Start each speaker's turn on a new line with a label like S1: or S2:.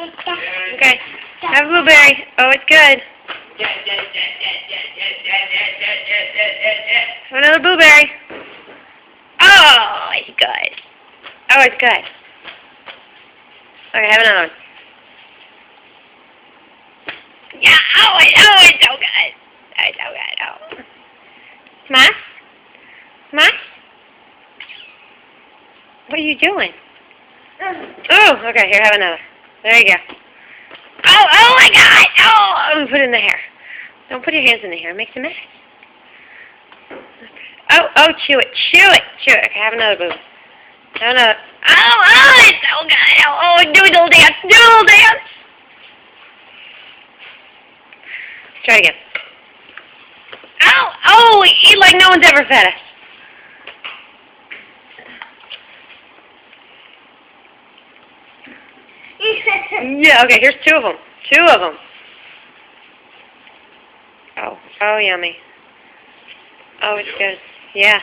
S1: Okay. Have a blueberry. Oh, it's good. Have another blueberry. Oh, it's good. Oh, it's good. Okay, have another one. Yeah, it's so good. It's so good. Oh. Smash? Smash? What are you doing? Oh, okay, here, have another. There you go. Oh my God! Oh, put it in the hair. Don't put your hands in the hair. It makes a mess. Oh, chew it. Okay, have another boo. Have another. Oh, it's so good. Oh, doodle dance. Try it again. Oh, eat like no one's ever fed us. Yeah, okay, here's two of them. Oh, yummy. Oh, it's good. Yeah.